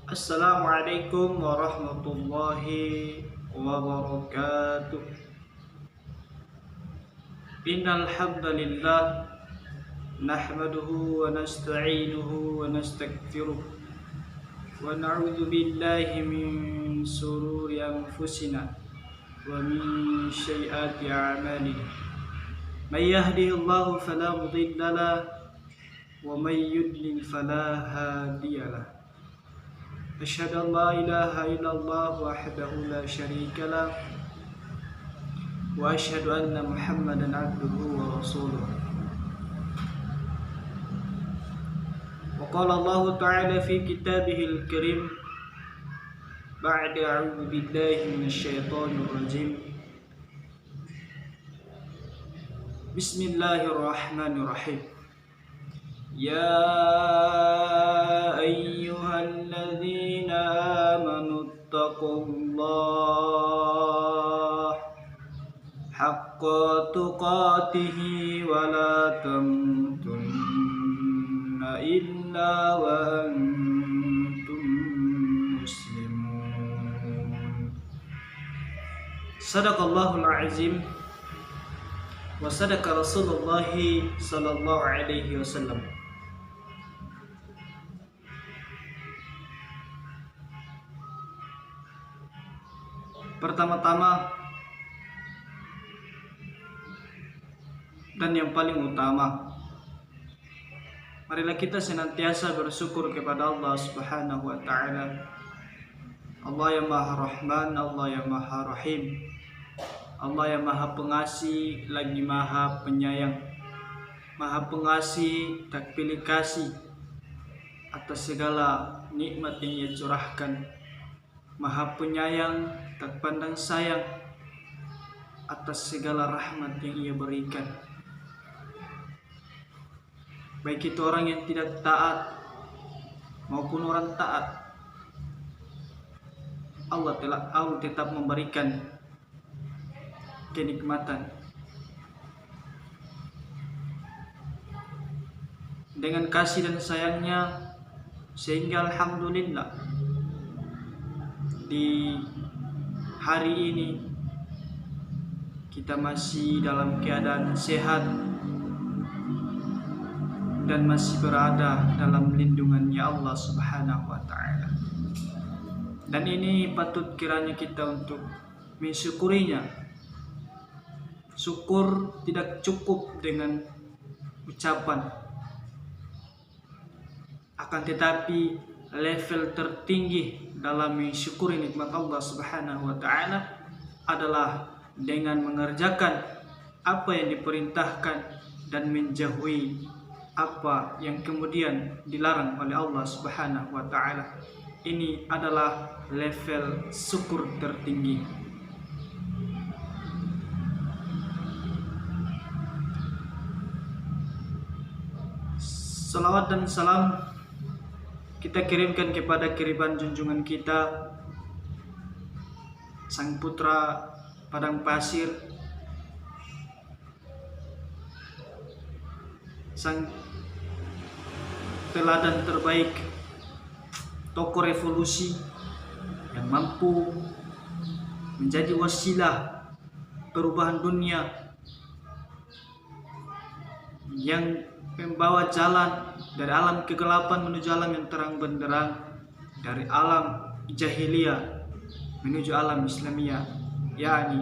Assalamualaikum warahmatullahi wabarakatuh. Innal hamdalillah nahmaduhu wa nasta'inuhu wa nastaghfiruh wa na'udzu billahi min shururi anfusina wa min sayyiati a'malina. May yahdihillahu fala mudilla lahu wa may yudlil fala hadiya lahu. Asyhadu an la ilaha illallah wahdahu la syarika lah wa asyhadu anna Muhammadan abduhu wa rasuluh. Wa qala Allah ta'ala fi kitabihil karim ba'da a'udzu billahi minasy syaithanir rajim. Bismillahirrahmanirrahim. Ya ayyuhalladzina amanu taqullaha haqqa tuqatih wa la tamutunna illa wa antum muslimun. Sadaqallahul azim wa sadaqa Rasulullah sallallahu alaihi wasallam. Pertama-tama dan yang paling utama, marilah kita senantiasa bersyukur kepada Allah Subhanahu wa taala. Allah yang Maha Rahman, Allah yang Maha Rahim, Allah yang Maha Pengasih lagi Maha Penyayang, Maha Pengasih tak pilih kasih atas segala nikmat yang Ia curahkan, Maha Penyayang tak pandang sayang atas segala rahmat yang Ia berikan. Baik itu orang yang tidak taat maupun orang taat, Allah tetap memberikan kenikmatan. Dengan kasih dan sayangnya, sehingga alhamdulillah di hari ini kita masih dalam keadaan sehat dan masih berada dalam lindungannya Allah Subhanahu wa taala. Dan ini patut kiranya kita untuk mensyukurinya. Syukur tidak cukup dengan ucapan, akan tetapi level tertinggi dalam mensyukuri nikmat Allah Subhanahu wa taala adalah dengan mengerjakan apa yang diperintahkan dan menjauhi apa yang kemudian dilarang oleh Allah Subhanahu wa taala. Ini adalah level syukur tertinggi. Salawat dan salam kita kirimkan kepada kiriman junjungan kita, sang putra padang pasir, sang teladan terbaik, tokoh revolusi yang mampu menjadi wasilah perubahan dunia, yang membawa jalan dari alam kegelapan menuju alam yang terang benderang, dari alam jahiliyah menuju alam Islamiyah, yakni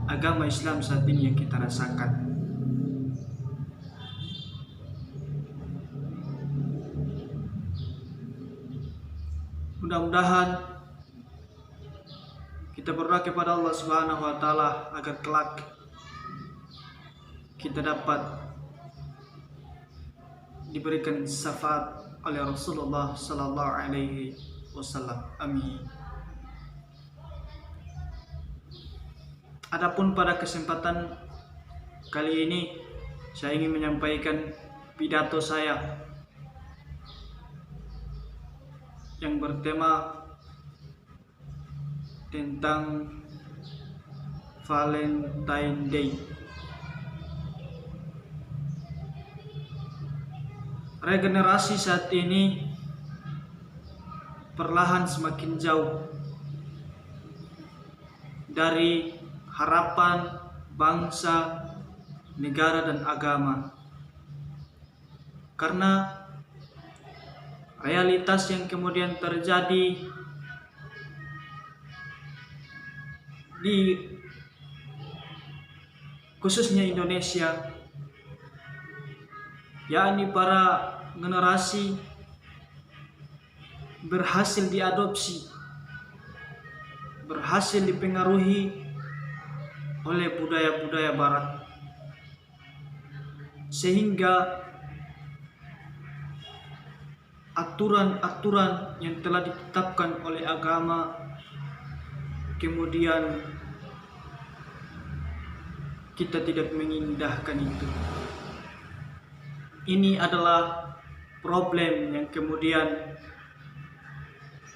agama Islam saat ini yang kita rasakan. Mudah-mudahan kita berdoa kepada Allah Subhanahu wa taala agar kelak kita dapat diberikan syafaat oleh Rasulullah sallallahu alaihi wasallam. Amin. Adapun pada kesempatan kali ini saya ingin menyampaikan pidato saya yang bertema tentang Valentine Day. Regenerasi saat ini perlahan semakin jauh dari harapan bangsa, negara, dan agama. Karena realitas yang kemudian terjadi di khususnya Indonesia, yakni para generasi berhasil diadopsi, berhasil dipengaruhi oleh budaya-budaya barat, sehingga aturan-aturan yang telah ditetapkan oleh agama kemudian kita tidak mengindahkan itu. Ini adalah problem yang kemudian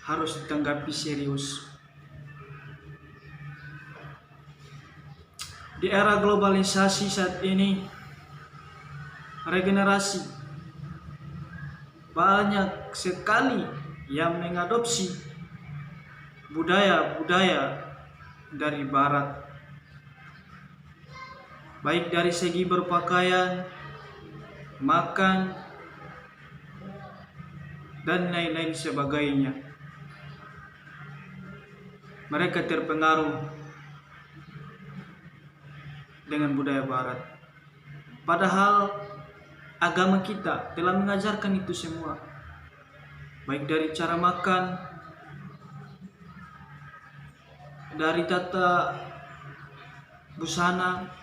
harus ditanggapi serius. Di era globalisasi saat ini, regenerasi banyak sekali yang mengadopsi budaya-budaya dari barat, baik dari segi berpakaian, makan, dan lain-lain sebagainya. Mereka terpengaruh dengan budaya barat. Padahal agama kita telah mengajarkan itu semua, baik dari cara makan, dari tata busana,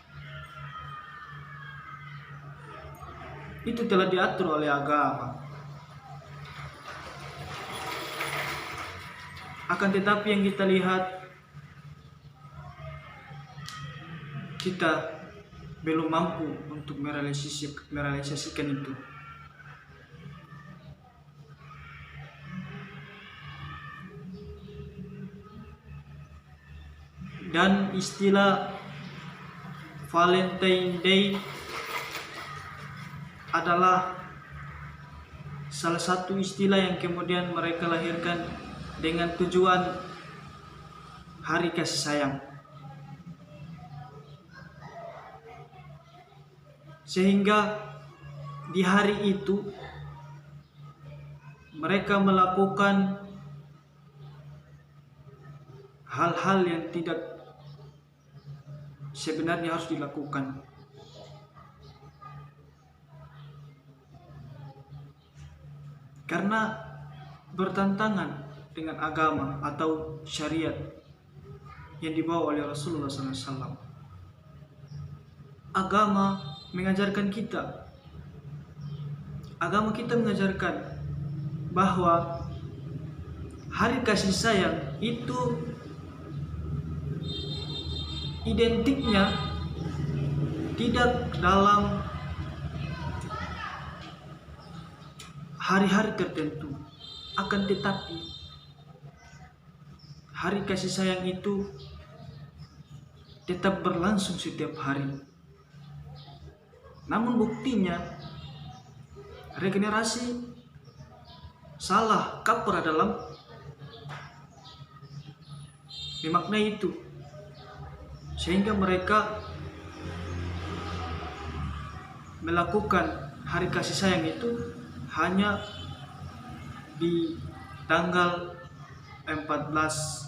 itu telah diatur oleh agama. Akan tetapi yang kita lihat, kita belum mampu untuk merealisasikan itu. Dan istilah Valentine Day adalah salah satu istilah yang kemudian mereka lahirkan dengan tujuan hari kasih sayang. Sehingga di hari itu mereka melakukan hal-hal yang tidak sebenarnya harus dilakukan. Karena bertentangan dengan agama atau syariat yang dibawa oleh Rasulullah SAW. Agama mengajarkan kita, bahwa hari kasih sayang itu identiknya tidak dalam hari-hari tertentu, akan tetapi hari kasih sayang itu tetap berlangsung setiap hari. Namun buktinya regenerasi salah kaprah dalam memaknai itu, sehingga mereka melakukan hari kasih sayang itu hanya di tanggal 14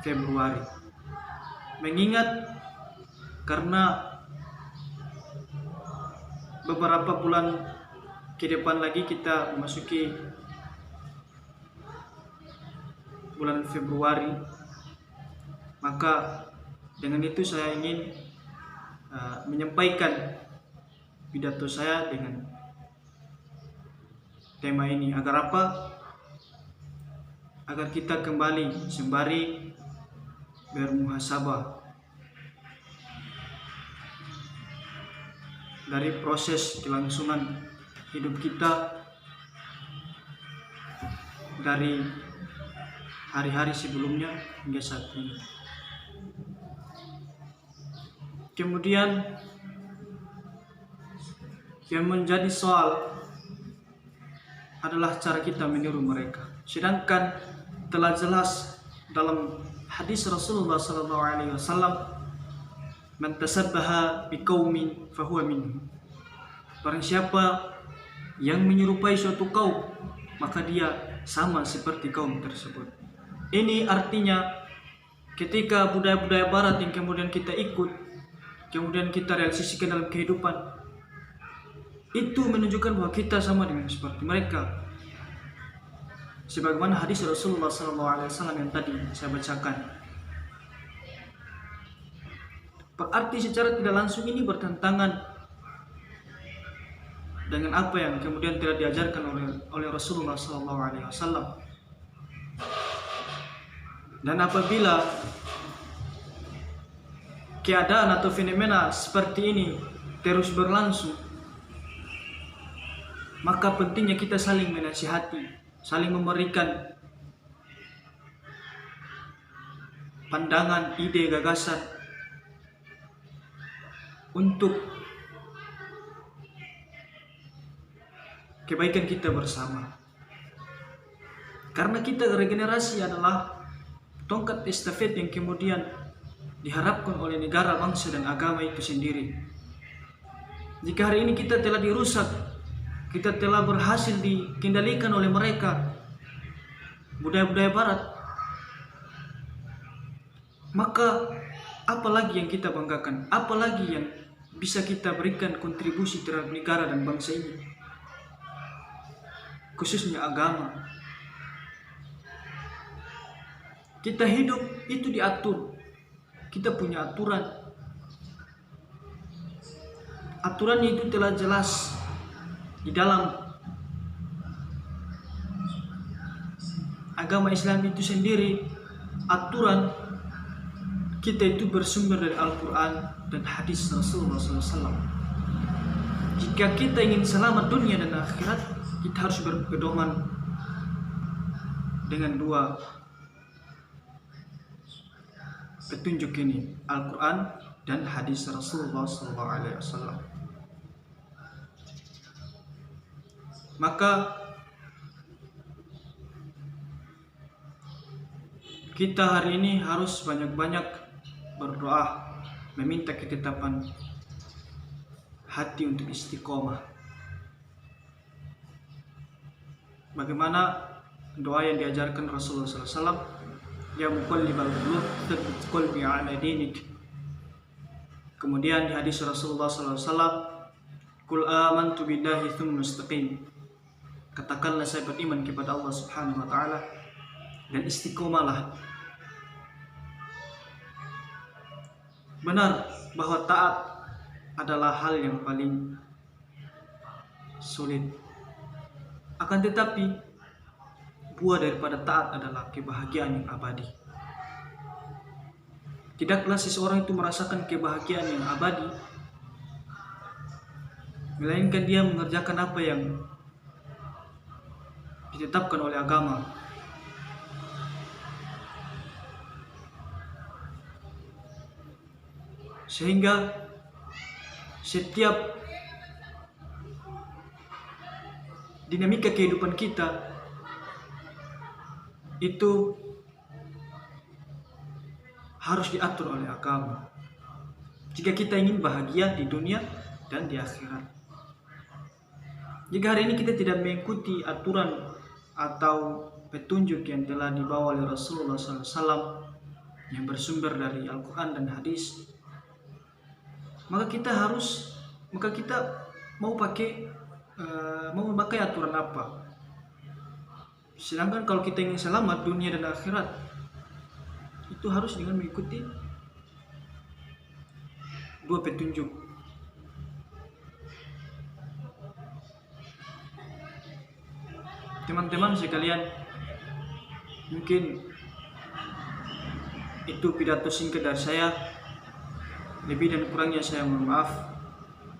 Februari. Mengingat karena beberapa bulan ke depan lagi kita memasuki bulan Februari, maka dengan itu saya ingin menyampaikan pidato saya dengan tema ini. Agar apa? Agar kita kembali sembari bermuhasabah dari proses kelangsungan hidup kita dari hari-hari sebelumnya hingga saat ini. Kemudian yang menjadi soal adalah cara kita meniru mereka. Sedangkan telah jelas dalam hadis Rasulullah SAW, "Man tasabbaha biqaumin fahuwa minhum." Barang siapa yang menyerupai suatu kaum, maka dia sama seperti kaum tersebut. Ini artinya ketika budaya-budaya barat yang kemudian kita ikut, kemudian kita realisasikan dalam kehidupan, itu menunjukkan bahwa kita sama dengan seperti mereka. Sebagaimana hadis Rasulullah SAW yang tadi saya bacakan. Berarti secara tidak langsung ini bertentangan dengan apa yang kemudian telah diajarkan oleh Rasulullah SAW. Dan apabila keadaan atau fenomena seperti ini terus berlangsung, maka pentingnya kita saling menasihati, saling memberikan pandangan, ide, gagasan untuk kebaikan kita bersama. Karena kita regenerasi adalah tongkat estafet yang kemudian diharapkan oleh negara, bangsa, dan agama itu sendiri. Jika hari ini kita telah dirusak, kita telah berhasil dikendalikan oleh mereka, budaya-budaya barat, maka apalagi yang kita banggakan, apalagi yang bisa kita berikan kontribusi terhadap negara dan bangsa ini, khususnya agama. Kita hidup itu diatur, kita punya aturan. Aturannya itu telah jelas di dalam agama Islam itu sendiri. Aturan kita itu bersumber dari Al-Quran dan hadis Rasulullah SAW. Jika kita ingin selamat dunia dan akhirat, kita harus berpedoman dengan dua petunjuk ini, Al-Quran dan hadis Rasulullah SAW. Maka kita hari ini harus banyak-banyak berdoa, meminta ketetapan hati untuk istiqomah. Bagaimana doa yang diajarkan Rasulullah SAW, "Ya muqallibal qulub, tsabbit qalbi ala dinik." Kemudian di hadis Rasulullah SAW, "Qul amantu billahi tsumma istaqim." Katakanlah saya beriman kepada Allah Subhanahu wa taala dan istiqomahlah. Benar bahwa taat adalah hal yang paling sulit. Akan tetapi buah daripada taat adalah kebahagiaan yang abadi. Tidaklah seseorang itu merasakan kebahagiaan yang abadi melainkan dia mengerjakan apa yang ditetapkan oleh agama. Sehingga setiap dinamika kehidupan kita itu harus diatur oleh agama jika kita ingin bahagia di dunia dan di akhirat. Jika hari ini kita tidak mengikuti aturan atau petunjuk yang telah dibawa oleh Rasulullah SAW yang bersumber dari Al-Quran dan hadis, maka kita mau memakai aturan apa? Sedangkan kalau kita ingin selamat dunia dan akhirat, itu harus dengan mengikuti dua petunjuk. Teman-teman sekalian, mungkin itu pidato singkat dari saya. Lebih dan kurangnya saya mohon maaf.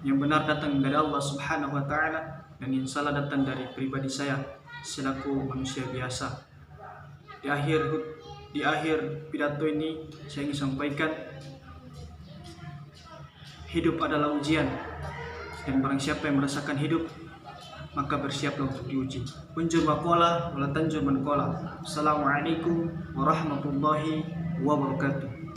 Yang benar datang dari Allah Subhanahu wa taala dan yang salah datang dari pribadi saya selaku manusia biasa. Di akhir pidato ini saya ingin sampaikan, hidup adalah ujian, dan barang siapa yang merasakan hidup maka bersiaplah untuk diuji. Unjur makola wala tanjur mankola. Assalamualaikum warahmatullahi wabarakatuh.